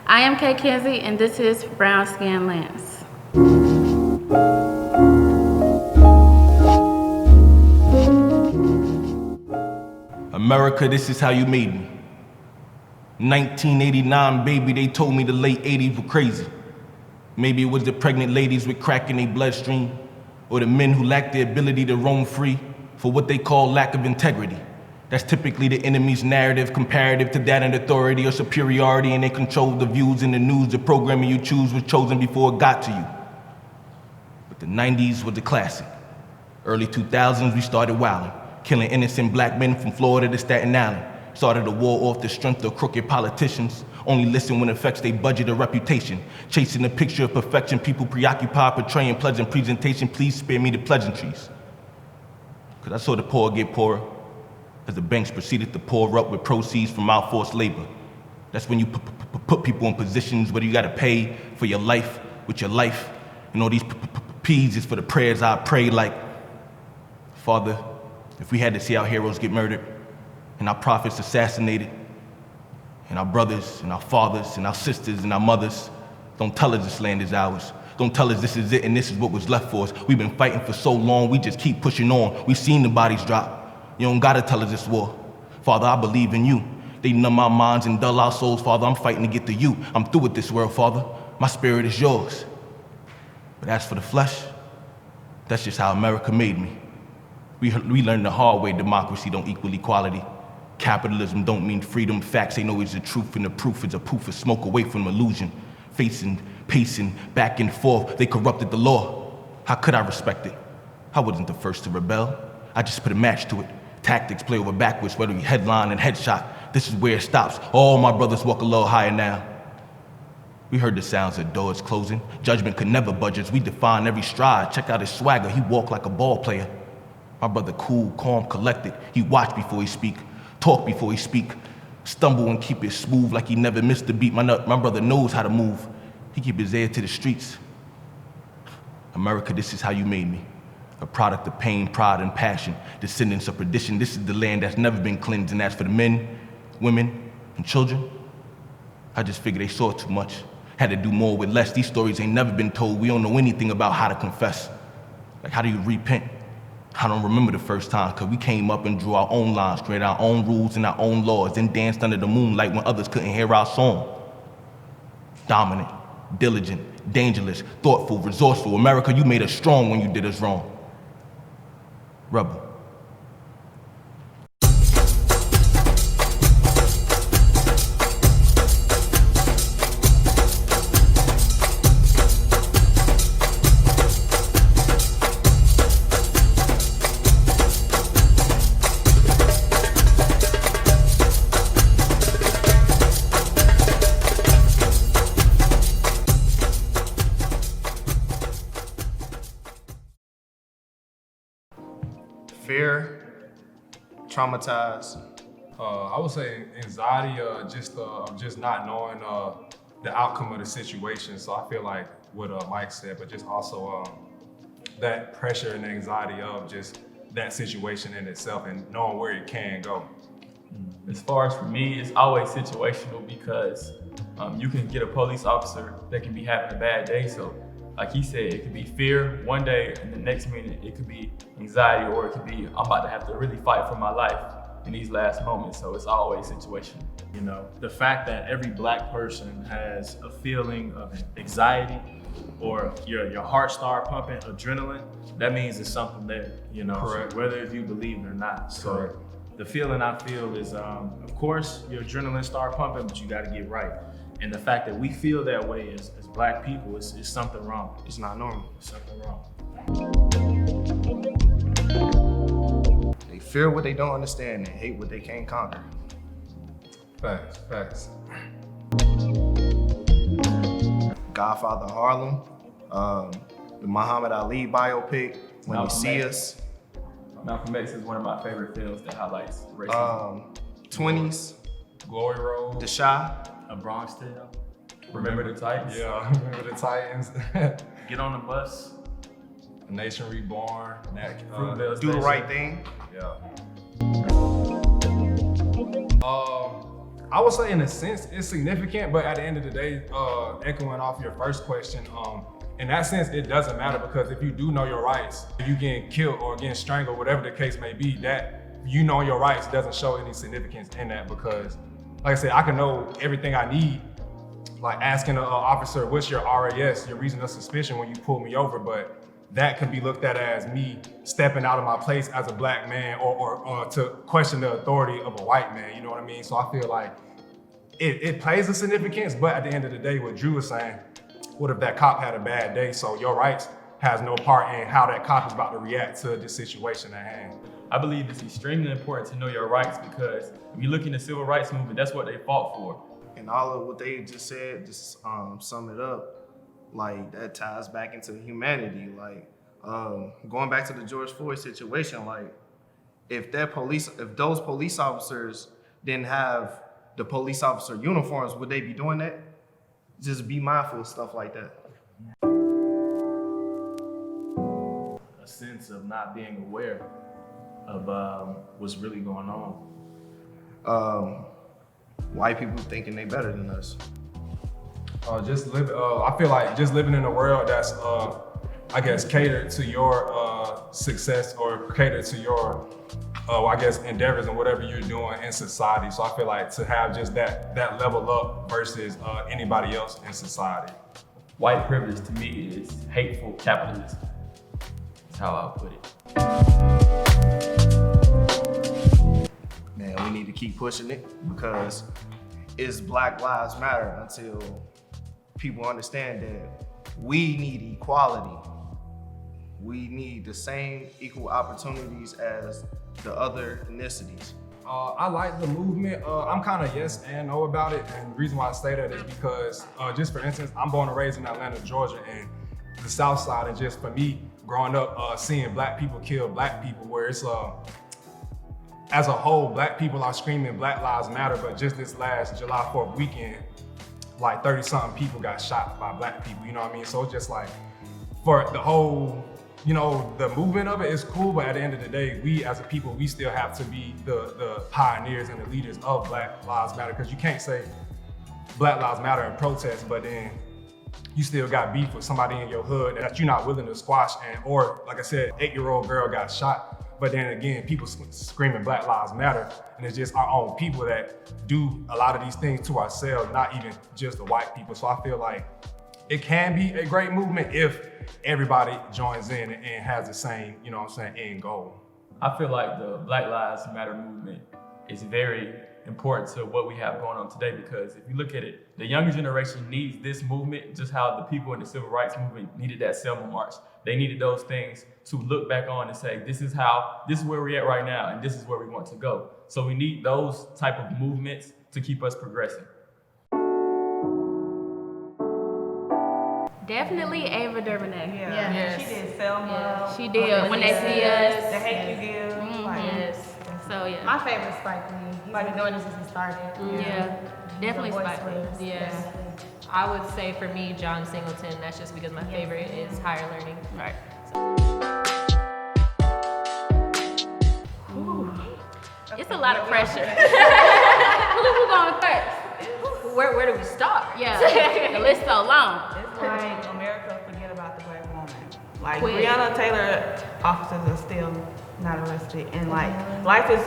I am Kay Kenzie, and this is Brownskin Lens. America, this is how you made me. 1989, baby, they told me the late 80s were crazy. Maybe it was the pregnant ladies with crack in their bloodstream, or the men who lacked the ability to roam free for what they call lack of integrity. That's typically the enemy's narrative comparative to that and authority or superiority, and they control the views in the news. The programming you choose was chosen before it got to you. But the 90s was the classic. Early 2000s, we started wilding, killing innocent black men from Florida to Staten Island. Started a war off the strength of crooked politicians. Only listen when it affects their budget or reputation. Chasing a picture of perfection, people preoccupied portraying pleasant presentation. Please spare me the pleasantries. Cause I saw the poor get poorer as the banks proceeded to pour up with proceeds from our forced labor. That's when you put people in positions where you gotta pay for your life with your life. And all these P's is for the prayers I pray, like, Father, if we had to see our heroes get murdered and our prophets assassinated and our brothers and our fathers and our sisters and our mothers, don't tell us this land is ours. Don't tell us this is it and this is what was left for us. We've been fighting for so long, we just keep pushing on. We've seen the bodies drop. You don't gotta tell us it's war. Father, I believe in you. They numb our minds and dull our souls, Father. I'm fighting to get to you. I'm through with this world, Father. My spirit is yours. But as for the flesh, that's just how America made me. We learned the hard way democracy don't equal equality. Capitalism don't mean freedom. Facts ain't always the truth, and the proof is a poof of smoke away from illusion. Pacing, back and forth, they corrupted the law. How could I respect it? I wasn't the first to rebel. I just put a match to it. Tactics play over backwards, whether we headline and headshot. This is where it stops. All my brothers walk a little higher now. We heard the sounds of doors closing. Judgment could never budge us. We define every stride. Check out his swagger. He walked like a ball player. My brother cool, calm, collected. He watch before he speak, talk before he speak, stumble and keep it smooth like he never missed a beat. My brother knows how to move. He keep his ear to the streets. America, this is how you made me. A product of pain, pride, and passion, descendants of perdition. This is the land that's never been cleansed, and as for the men, women, and children, I just figured they saw too much. Had to do more with less. These stories ain't never been told. We don't know anything about how to confess. Like, how do you repent? I don't remember the first time, because we came up and drew our own lines, created our own rules and our own laws, then danced under the moonlight when others couldn't hear our song. Dominant, diligent, dangerous, thoughtful, resourceful. America, you made us strong when you did us wrong. Rebel. Fear, traumatized. I would say anxiety, just not knowing the outcome of the situation. So I feel like what Mike said, but just also that pressure and anxiety of just that situation in itself and knowing where it can go. As far as for me, it's always situational because you can get a police officer that can be having a bad day. So like he said, it could be fear one day and the next minute it could be anxiety, or it could be I'm about to have to really fight for my life in these last moments. So it's always situational. You know, the fact that every black person has a feeling of anxiety or your heart start pumping, adrenaline, that means it's something there, you know, Correct. So whether if you believe it or not. So Correct. the feeling I feel is, of course, your adrenaline start pumping, but you got to get right. And the fact that we feel that way as black people is something wrong. It's not normal. It's something wrong. They fear what they don't understand and hate what they can't conquer. Facts. Godfather Harlem, the Muhammad Ali biopic, When You Malcolm See X. Us, Malcolm X is one of my favorite films that highlights racism. 20s, Glory Road. The Shy, A Bronx Tale. Remember the Titans? Yeah, remember the Titans. Get on the bus. A Nation Reborn. Fruitvale Do the Station. Right Thing. Yeah. I would say in a sense it's significant, but at the end of the day, echoing off your first question, in that sense, it doesn't matter because if you do know your rights, if you getting killed or getting strangled, whatever the case may be, that you know your rights doesn't show any significance in that because, like I said, I can know everything I need, like asking an officer, what's your RAS, your reason of suspicion when you pull me over, but that can be looked at as me stepping out of my place as a black man or to question the authority of a white man, you know what I mean? So I feel like it plays a significance, but at the end of the day, what Drew was saying, what if that cop had a bad day? So your rights has no part in how that cop is about to react to the situation at hand. I believe it's extremely important to know your rights because if you look in the civil rights movement, that's what they fought for. And all of what they just said, just sum it up, like that ties back into humanity. Like going back to the George Floyd situation, like if those police officers didn't have the police officer uniforms, would they be doing that? Just be mindful of stuff like that. A sense of not being aware of what's really going on. White people thinking they better than us. I feel like just living in a world that's, I guess, catered to your success or catered to your, I guess, endeavors and whatever you're doing in society. So I feel like to have just that level up versus anybody else in society. White privilege to me is hateful capitalism. That's how I'll put it. Man, we need to keep pushing it because it's Black Lives Matter until people understand that we need equality. We need the same equal opportunities as the other ethnicities. I like the movement. I'm kind of yes and no about it. And the reason why I say that is because, just for instance, I'm born and raised in Atlanta, Georgia, and the South Side. And just for me, growing up, seeing black people kill black people, where it's, as a whole, black people are screaming Black Lives Matter, but just this last July 4th weekend, like 30-something people got shot by black people, you know what I mean? So it's just like, for the whole, you know, the movement of it is cool, but at the end of the day, we as a people, we still have to be the pioneers and the leaders of Black Lives Matter, because you can't say Black Lives Matter and protest, but then you still got beef with somebody in your hood that you're not willing to squash, or like I said, 8-year-old girl got shot. But then again, people screaming Black Lives Matter, and it's just our own people that do a lot of these things to ourselves, not even just the white people. So I feel like it can be a great movement if everybody joins in and has the same, you know what I'm saying, end goal. I feel like the Black Lives Matter movement is very important to what we have going on today, because if you look at it, the younger generation needs this movement just how the people in the civil rights movement needed that Selma March. They needed those things to look back on and say, this is where we're at right now, and this is where we want to go. So we need those type of movements to keep us progressing. Definitely Ava DuVernay. Yeah. Yes. She did Selma. Yeah, she did. When they see us. The Hate You Give. Like, Yes. So yeah. my favorite Spike Lee. He's been doing this since he started. Yeah. Definitely The voice Spike Lee. was Yeah. definitely- I would say for me, John Singleton. That's just because my favorite is Higher Learning. Right. It's a lot of pressure. Who's going first? Where do we start? Yeah. The list's so long. It's like America forget about the black woman. Like Quit. Breonna Taylor officers are still not arrested, and like life is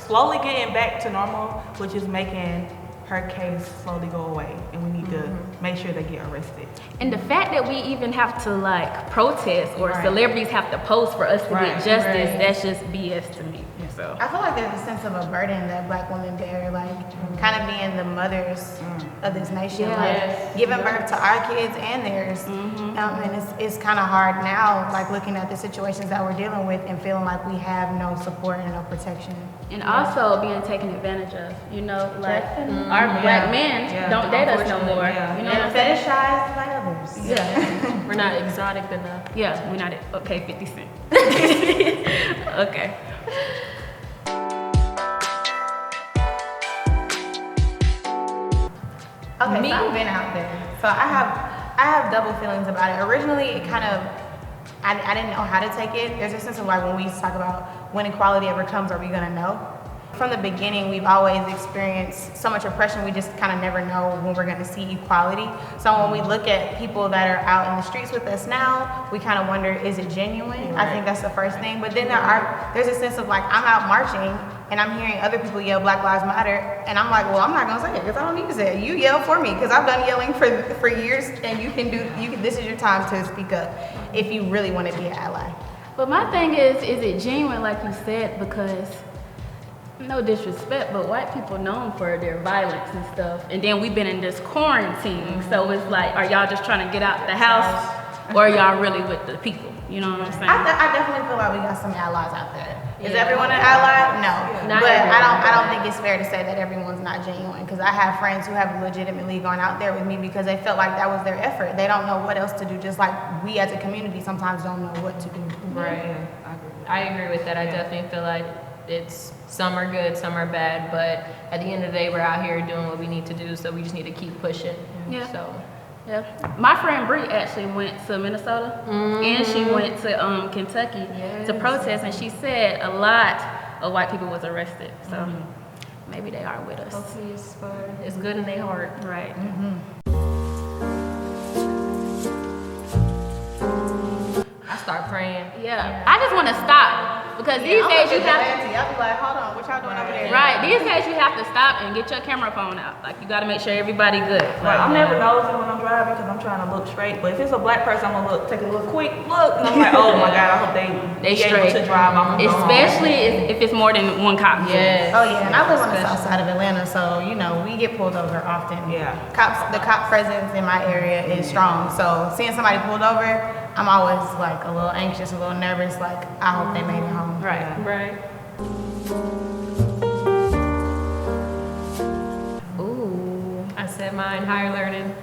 slowly getting back to normal, which is making her case slowly go away, and we need to make sure they get arrested. And the fact that we even have to like protest or Right. celebrities have to post for us to Right, get justice, right. that's just BS to me. So I feel like there's a sense of a burden that black women bear, like kind of being the mothers of this nation, like giving birth to our kids and theirs. And it's kind of hard now, like looking at the situations that we're dealing with and feeling like we have no support and no protection. and also being taken advantage of, you know, like Definitely. our black Yeah. men Yeah. don't date us no Unfortunately, more. yeah. You know what I'm And saying? fetishized by others. Yeah. We're not exotic enough. Yeah, we're not at, okay, 50 Cent. Okay. Okay, Me? so I've been out there. So I have double feelings about it. Originally, it kind of, I didn't know how to take it. There's a sense of like when we used to talk about when equality ever comes, are we gonna know? From the beginning, we've always experienced so much oppression, we just kind of never know when we're going to see equality. So when we look at people that are out in the streets with us now, we kind of wonder, is it genuine? I think that's the first thing. But then there's a sense of like, I'm out marching and I'm hearing other people yell Black Lives Matter, and I'm like, well, I'm not going to say it because I don't need to say it. You yell for me because I've done yelling for years, and this is your time to speak up if you really want to be an ally. But my thing is it genuine, like you said? Because no disrespect, but white people known for their violence and stuff. And then we've been in this quarantine, so it's like, are y'all just trying to get out the house, or are y'all really with the people? You know what I'm saying? I definitely feel like we got some allies out there. Is everyone an ally? No. Not but everyone. I don't think it's fair to say that everyone's not genuine, because I have friends who have legitimately gone out there with me because they felt like that was their effort. They don't know what else to do, just like we as a community sometimes don't know what to do. Right. I agree with that. I definitely feel like some are good, some are bad, but at the end of the day, we're out here doing what we need to do, so we just need to keep pushing. Yeah. So. Yeah. My friend Bree actually went to Minnesota and she went to Kentucky to protest, and she said a lot of white people was arrested. So maybe they are with us. Hopefully it's good in their heart. Right. I start praying. Yeah. I just want to stop because these days you have to. I'll be like, hold on, what y'all doing over there? Right. These days you have to stop and get your camera phone out. Like you got to make sure everybody good. Like, I'm never nosy when I'm driving because I'm trying to look straight. But if it's a black person, I'm gonna take a little quick look, and I'm like, oh my God, I hope they be straight. able to drive. Especially if it's more than one cop. Yes. Oh yeah, and I live on the south side of Atlanta, so you know we get pulled over often. Yeah. The cop presence in my area is strong. So seeing somebody pulled over, I'm always like a little anxious, a little nervous. Like I hope they made it home. Right. Right. Ooh. I said mine, higher learning.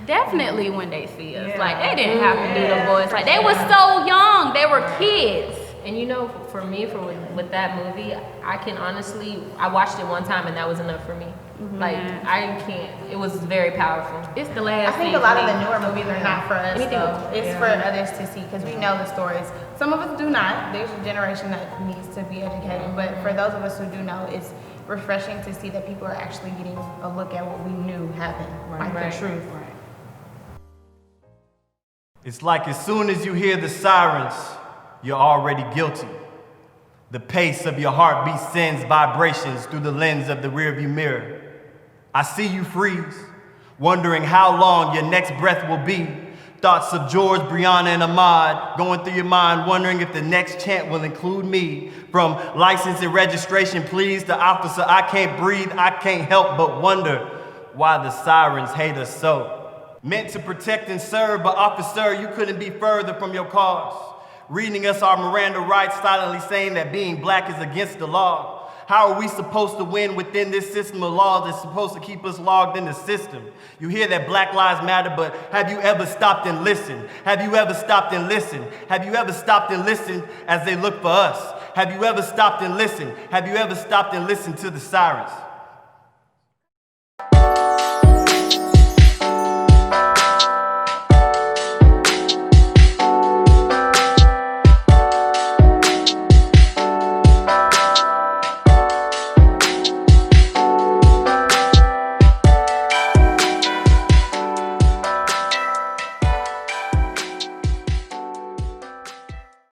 Definitely when they see us. Like they didn't have to do the voice. Like they were so young. They were kids. And you know, for me, with that movie, I watched it one time and that was enough for me. Like, I can't, it was very powerful. It's the last I think thing a lot for of me. the newer movies are not for us, though. It's for others to see, because we know the stories. Some of us do not. There's a generation that needs to be educated, but for those of us who do know, it's refreshing to see that people are actually getting a look at what we knew happened, like the truth. It's like as soon as you hear the sirens, you're already guilty. The pace of your heartbeat sends vibrations through the lens of the rearview mirror. I see you freeze, wondering how long your next breath will be. Thoughts of George, Brianna, and Ahmad going through your mind, wondering if the next chant will include me. From license and registration, please, to officer, I can't breathe, I can't help but wonder why the sirens hate us so. Meant to protect and serve, but officer, you couldn't be further from your cause. Reading us our Miranda rights, silently saying that being black is against the law. How are we supposed to win within this system of laws that's supposed to keep us logged in the system? You hear that Black Lives Matter, but have you ever stopped and listened? Have you ever stopped and listened? Have you ever stopped and listened as they look for us? Have you ever stopped and listened? Have you ever stopped and listened to the sirens?